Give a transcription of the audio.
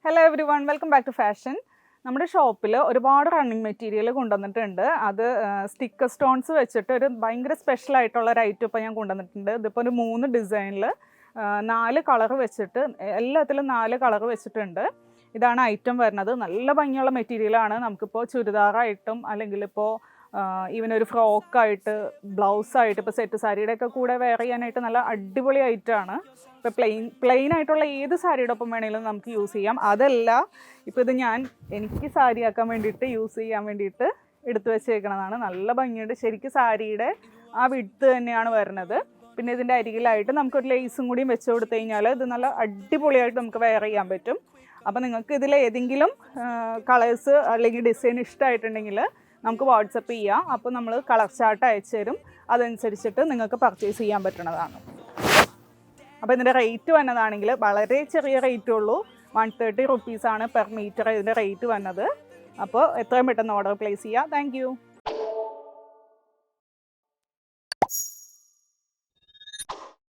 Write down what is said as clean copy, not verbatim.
Hello everyone, welcome back to fashion. നമ്മുടെ ഷോപ്പിൽ ഒരുപാട് റണ്ണിങ് മെറ്റീരിയൽ കൊണ്ടുവന്നിട്ടുണ്ട്. അത് സ്റ്റിക്കർ സ്റ്റോൺസ് വെച്ചിട്ട് ഒരു ഭയങ്കര സ്പെഷ്യൽ ആയിട്ടുള്ള ഒരു ഐറ്റം ഇപ്പോൾ ഞാൻ കൊണ്ടുവന്നിട്ടുണ്ട്. ഇതിപ്പോൾ ഒരു 3 ഡിസൈനിൽ 4 കളർ വെച്ചിട്ട്, എല്ലാത്തിലും 4 കളർ വെച്ചിട്ടുണ്ട്. ഇതാണ് ഐറ്റം വരുന്നത്. നല്ല ഭംഗിയുള്ള മെറ്റീരിയലാണ്. നമുക്കിപ്പോൾ ചുരിദാറായിട്ടും അല്ലെങ്കിൽ ഇപ്പോൾ ഈവൻ ഒരു ഫ്രോക്കായിട്ട്, ബ്ലൗസായിട്ട്, ഇപ്പോൾ സെറ്റ് സാരിയുടെയൊക്കെ കൂടെ വെയർ ചെയ്യാനായിട്ട് നല്ല അടിപൊളി ഐറ്റമാണ്. ഇപ്പോൾ പ്ലെയിൻ ആയിട്ടുള്ള ഏത് സാരിയുടെ ഒപ്പം വേണമെങ്കിലും നമുക്ക് യൂസ് ചെയ്യാം. അതല്ല, ഇപ്പോൾ ഇത് എനിക്ക് സാരി ആക്കാൻ വേണ്ടിയിട്ട് യൂസ് ചെയ്യാൻ വേണ്ടിയിട്ട് എടുത്തു വെച്ചേക്കണതാണ്. നല്ല ഭംഗിയുണ്ട്. ശരിക്കും സാരിയുടെ ആ വിഡ്ത്ത് തന്നെയാണ് വരുന്നത്. പിന്നെ ഇതിൻ്റെ അരികിലായിട്ട് നമുക്കൊരു ലേസും കൂടിയും വെച്ച് കൊടുത്തു കഴിഞ്ഞാൽ ഇത് നല്ല അടിപൊളിയായിട്ട് നമുക്ക് വെയർ ചെയ്യാൻ പറ്റും. അപ്പോൾ നിങ്ങൾക്ക് ഇതിൽ ഏതെങ്കിലും കളേഴ്സ് അല്ലെങ്കിൽ ഡിസൈൻ ഇഷ്ടമായിട്ടുണ്ടെങ്കിൽ നമുക്ക് വാട്സപ്പ് ചെയ്യാം. അപ്പോൾ നമ്മൾ കളർ ചാർട്ട് അയച്ചു തരും. അതനുസരിച്ചിട്ട് നിങ്ങൾക്ക് പർച്ചേസ് ചെയ്യാൻ പറ്റുന്നതാണ്. അപ്പോൾ ഇതിൻ്റെ റേറ്റ് വന്നതാണെങ്കിൽ വളരെ ചെറിയ റേറ്റേ ഉള്ളൂ. 130 റുപ്പീസാണ് പെർ മീറ്റർ ഇതിൻ്റെ റേറ്റ് വന്നത്. അപ്പോൾ എത്രയും പെട്ടെന്ന് ഓർഡർ പ്ലേസ് ചെയ്യുക. താങ്ക്